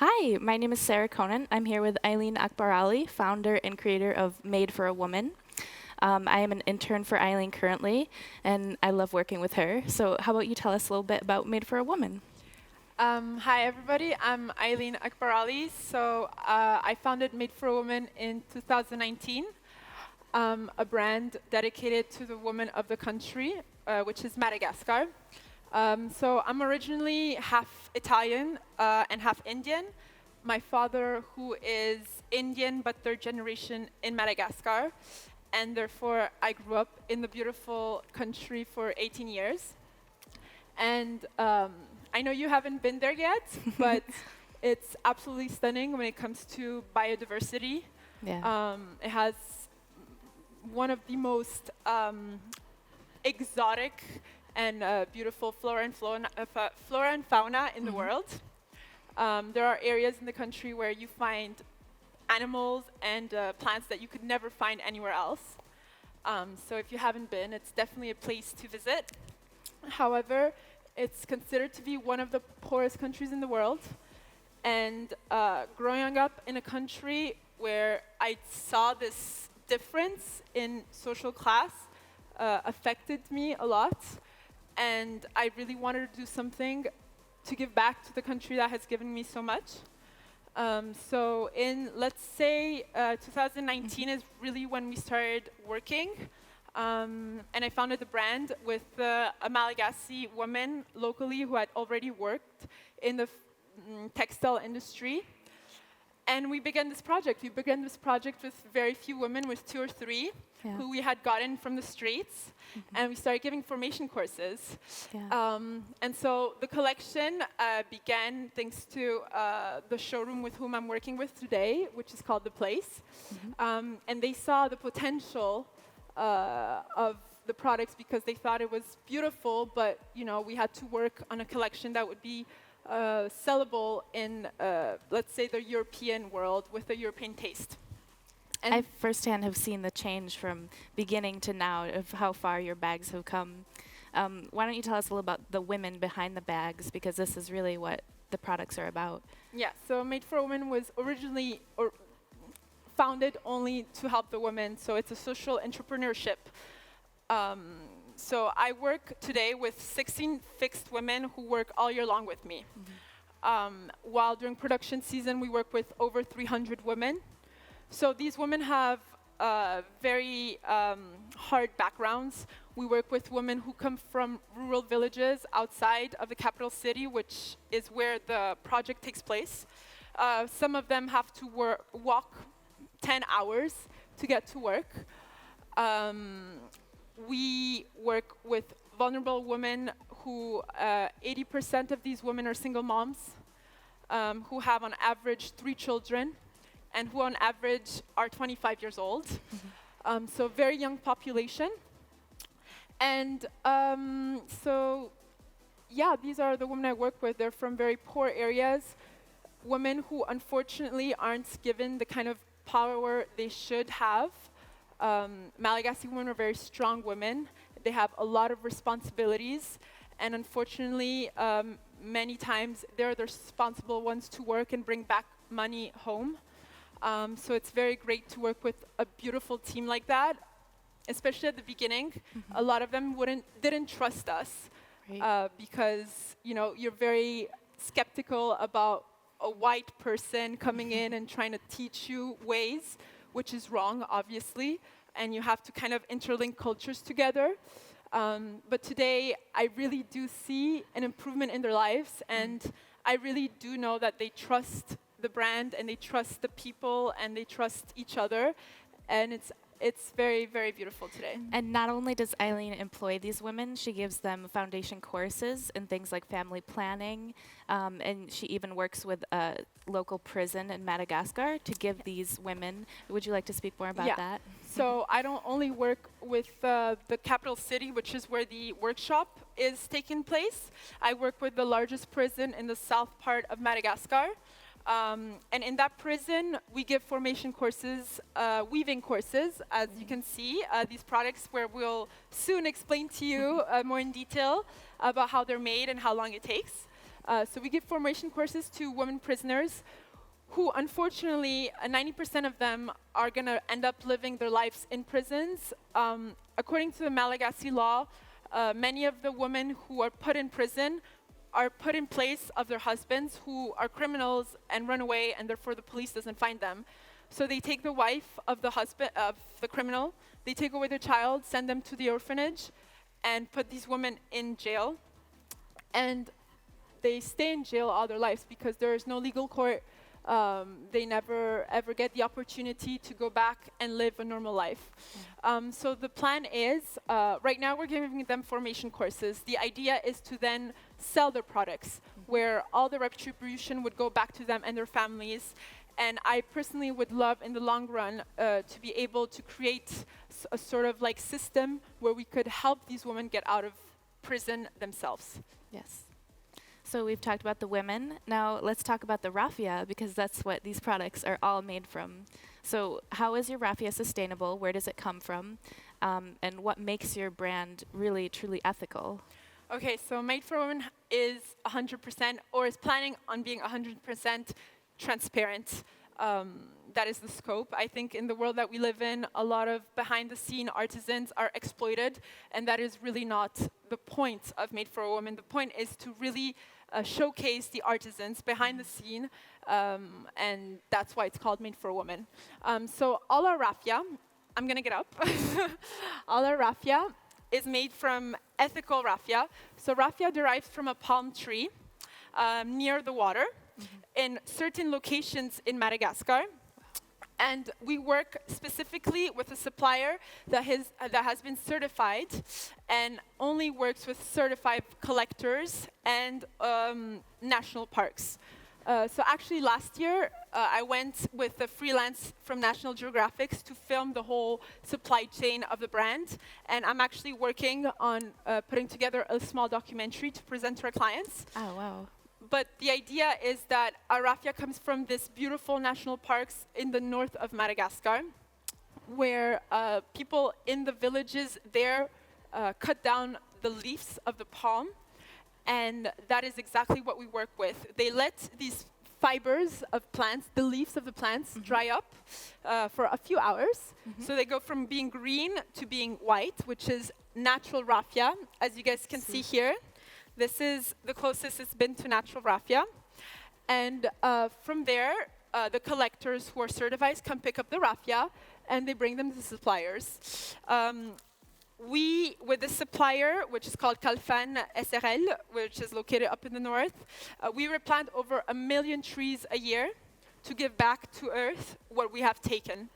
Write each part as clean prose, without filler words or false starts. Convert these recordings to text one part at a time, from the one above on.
Hi, my name is Sarah Conant. I'm here with Eileen Akbarali, founder and creator of Made for a Woman. I am an intern for Eileen currently, and I love working with her. So how about you tell us a little bit about Made for a Woman? Hi, everybody. I'm Eileen Akbarali. I founded Made for a Woman in 2019, a brand dedicated to the women of the country, which is Madagascar. I'm originally half Italian and half Indian. My father, who is Indian but third generation in Madagascar, and therefore I grew up in the beautiful country for 18 years. And I know you haven't been there yet, but it's absolutely stunning when it comes to biodiversity. Yeah. It has one of the most exotic and beautiful flora and fauna in the world. There are areas in the country where you find animals and plants that you could never find anywhere else. So if you haven't been, it's definitely a place to visit. However, it's considered to be one of the poorest countries in the world. And growing up in a country where I saw this difference in social class affected me a lot. And I really wanted to do something to give back to the country that has given me so much. So in, let's say, 2019 is really when we started working. And I founded the brand with a Malagasy woman locally who had already worked in the textile industry. And we began this project. We began this project with very few women, with 2 or 3, Yeah. who we had gotten from the streets. And we started giving formation courses. Yeah. And so the collection began thanks to the showroom with whom I'm working with today, which is called The Place. And they saw the potential of the products because they thought it was beautiful, but we had to work on a collection that would be sellable in, let's say, the European world with a European taste. And I firsthand have seen the change from beginning to now of how far your bags have come. Why don't you tell us a little about the women behind the bags, because this is really what the products are about. yeah, so Made for a Woman was originally founded only to help the women, so it's a social entrepreneurship. So I work today with 16 fixed women who work all year long with me. While during production season, we work with over 300 women. So these women have very hard backgrounds. We work with women who come from rural villages outside of the capital city, which is where the project takes place. Some of them have to walk 10 hours to get to work. We work with vulnerable women who 80% of these women are single moms who have on average 3 children and who on average are 25 years old. So very young population. And these are the women I work with. They're from very poor areas, women who unfortunately aren't given the kind of power they should have. Malagasy women are very strong women. They have a lot of responsibilities, and unfortunately, many times they're the responsible ones to work and bring back money home. So it's very great to work with a beautiful team like that, especially at the beginning. A lot of them didn't trust us because you're very skeptical about a white person coming in and trying to teach you ways, which is wrong, obviously, and you have to kind of interlink cultures together. But today, I really do see an improvement in their lives, and I really do know that they trust the brand, and they trust the people, and they trust each other, and it's very, very beautiful today. And not only does Eileen employ these women, she gives them foundation courses in things like family planning, and she even works with a local prison in Madagascar to give these women. Would you like to speak more about that? So I don't only work with the capital city, which is where the workshop is taking place. I work with the largest prison in the south part of Madagascar. And in that prison, we give formation courses, weaving courses, as you can see, these products where we'll soon explain to you more in detail about how they're made and how long it takes. So we give formation courses to women prisoners who, unfortunately, 90% of them are going to end up living their lives in prisons. According to the Malagasy law, many of the women who are put in prison are put in place of their husbands who are criminals and run away, and therefore the police doesn't find them. So they take the wife of the husband of the criminal, they take away the child, send them to the orphanage, and put these women in jail. And they stay in jail all their lives because there is no legal court. They never ever get the opportunity to go back and live a normal life. So the plan is, right now we're giving them formation courses. The idea is to then sell their products, where all the retribution would go back to them and their families. And I personally would love, in the long run, to be able to create a sort of like system where we could help these women get out of prison themselves. Yes. So we've talked about the women. Now let's talk about the raffia, because that's what these products are all made from. So how is your raffia sustainable? Where does it come from? And what makes your brand really, truly ethical? Okay, so Made for Women is 100%, or is planning on being 100% transparent. That is the scope. I think in the world that we live in, a lot of behind-the-scene artisans are exploited, and that is really not the point of Made for a Woman. The point is to really showcase the artisans behind the scene, and that's why it's called Made for a Woman. So all our raffia, I'm gonna get up. All our raffia is made from ethical raffia. So raffia derives from a palm tree near the water in certain locations in Madagascar. And we work specifically with a supplier that has been certified and only works with certified collectors and national parks. So actually last year, I went with a freelance from National Geographic to film the whole supply chain of the brand. And I'm actually working on putting together a small documentary to present to our clients. Oh, wow. But the idea is that our raffia comes from this beautiful national parks in the north of Madagascar, where people in the villages there cut down the leaves of the palm, and that is exactly what we work with. They let these fibers of plants, the leaves of the plants, dry up for a few hours. So they go from being green to being white, which is natural raffia, as you guys can see here. This is the closest it's been to natural raffia. And from there, the collectors who are certified come pick up the raffia, and they bring them to the suppliers. We, with the supplier, which is called Calfan SRL, which is located up in the north, we replant over 1 million trees a year to give back to Earth what we have taken.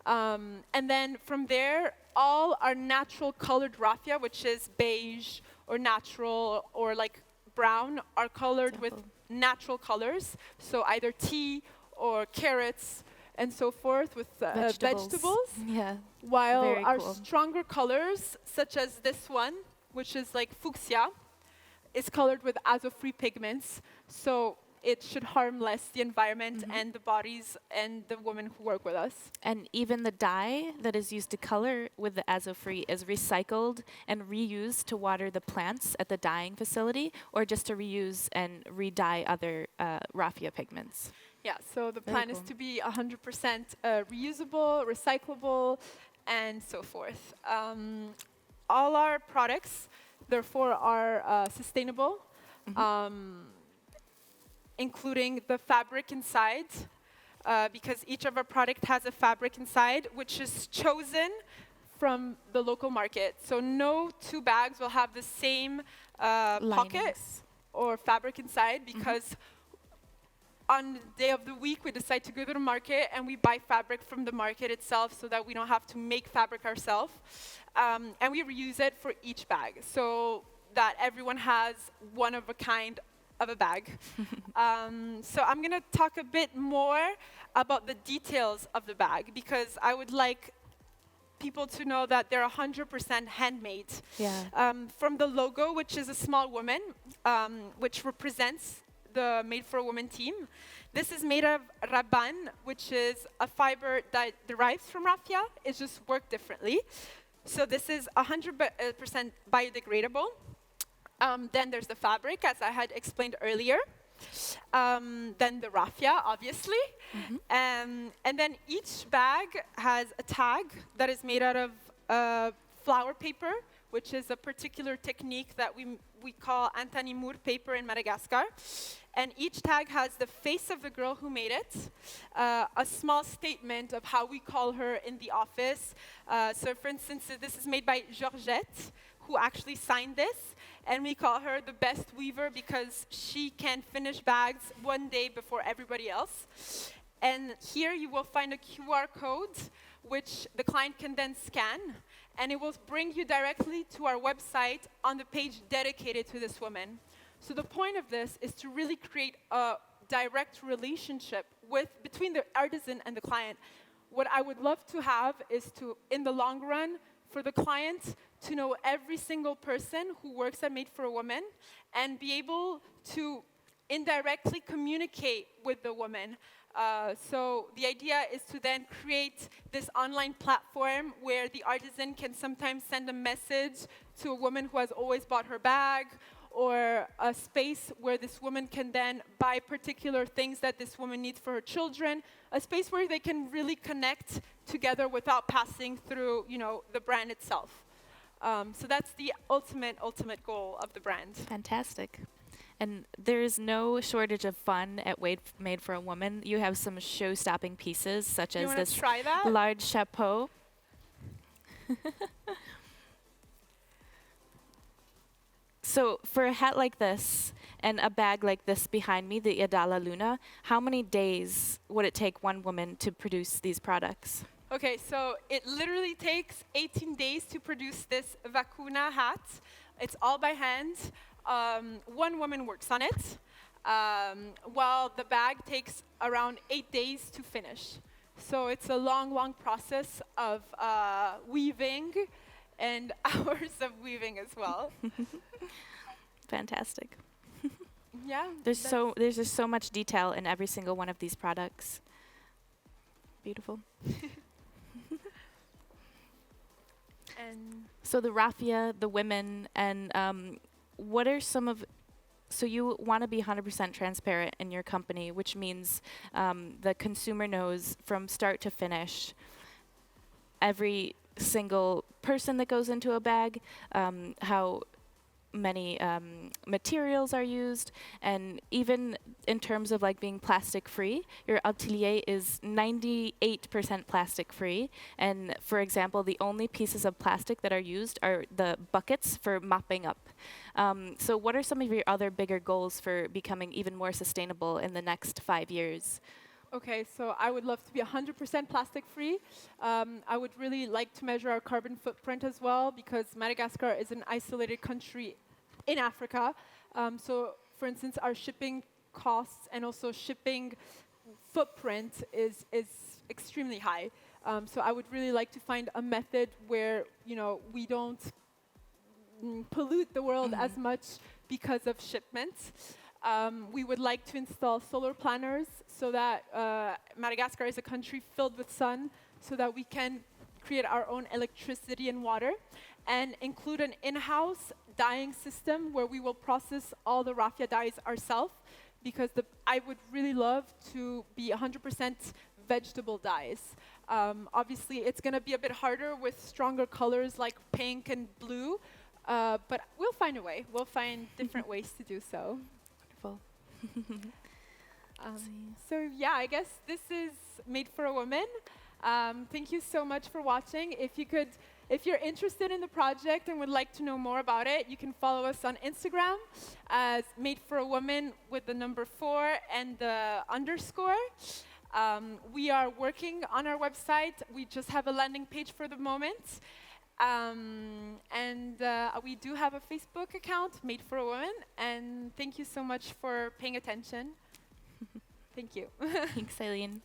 And then from there, all our natural colored raffia, which is beige or natural or like brown, are colored with natural colors. So either tea or carrots and so forth with vegetables. Yeah. While Very our cool. stronger colors, such as this one, which is like fuchsia, is colored with azo-free pigments. So it should harm less the environment and the bodies and the women who work with us. And even the dye that is used to color with the azo-free is recycled and reused to water the plants at the dyeing facility, or just to reuse and re-dye other raffia pigments. Yeah, so the Very plan is cool. to be 100% reusable, recyclable, and so forth. All our products, therefore, are sustainable, including the fabric inside, because each of our product has a fabric inside, which is chosen from the local market. So no two bags will have the same pocket Linings. or fabric inside, because on the day of the week, we decide to go to the market and we buy fabric from the market itself so that we don't have to make fabric ourselves. And we reuse it for each bag so that everyone has one of a kind of a bag. So I'm going to talk a bit more about the details of the bag, because I would like people to know that they're 100% handmade. Yeah. From the logo, which is a small woman, which represents the Made for a Woman team. This is made of raban, which is a fiber that derives from raffia. It's just worked differently. So this is 100% biodegradable. Then there's the fabric, as I had explained earlier. Then the raffia, obviously. And then each bag has a tag that is made out of flower paper, which is a particular technique that we call Antanimour paper in Madagascar. And each tag has the face of the girl who made it, a small statement of how we call her in the office. So for instance, this is made by Georgette, who actually signed this. And we call her the best weaver because she can finish bags one day before everybody else. And here you will find a QR code, which the client can then scan. And it will bring you directly to our website on the page dedicated to this woman. So the point of this is to really create a direct relationship between the artisan and the client. What I would love to have is to, in the long run, for the client to know every single person who works at Made for a Woman and be able to indirectly communicate with the woman. So the idea is to then create this online platform where the artisan can sometimes send a message to a woman who has always bought her bag, or a space where this woman can then buy particular things that this woman needs for her children, a space where they can really connect together without passing through, the brand itself. So that's the ultimate goal of the brand. Fantastic. And there's no shortage of fun at Made for a Woman. You have some show-stopping pieces, such as this try that? large chapeau. So for a hat like this and a bag like this behind me, the Idala Luna, how many days would it take one woman to produce these products? Okay, so it literally takes 18 days to produce this Vacuna hat. It's all by hand. One woman works on it, while the bag takes around 8 days to finish. So it's a long process of weaving and hours of weaving as well. Fantastic. Yeah. There's just so much detail in every single one of these products. Beautiful. And so the raffia, the women, and what are some of... So you want to be 100% transparent in your company, which means the consumer knows from start to finish every single person that goes into a bag, how many materials are used, and even in terms of like being plastic free, your atelier is 98% plastic free. And for example, the only pieces of plastic that are used are the buckets for mopping up. So what are some of your other bigger goals for becoming even more sustainable in the next 5 years? Okay, so I would love to be 100% plastic free. I would really like to measure our carbon footprint as well, because Madagascar is an isolated country in Africa. So for instance, our shipping costs and also shipping footprint is extremely high. So I would really like to find a method where, we don't pollute the world as much because of shipments. We would like to install solar planners so that Madagascar is a country filled with sun, so that we can create our own electricity and water, and include an in-house dyeing system where we will process all the raffia dyes ourselves, because I would really love to be 100% vegetable dyes. Obviously, it's going to be a bit harder with stronger colors like pink and blue, but we'll find a way. We'll find different ways to do so. Wonderful. So yeah, I guess this is Made for a Woman. Thank you so much for watching. If you're interested in the project and would like to know more about it, you can follow us on Instagram as Made for a Woman with the number 4 and the underscore. We are working on our website. We just have a landing page for the moment. And we do have a Facebook account, Made for a Woman. And thank you so much for paying attention. Thank you. Thanks, Eileen.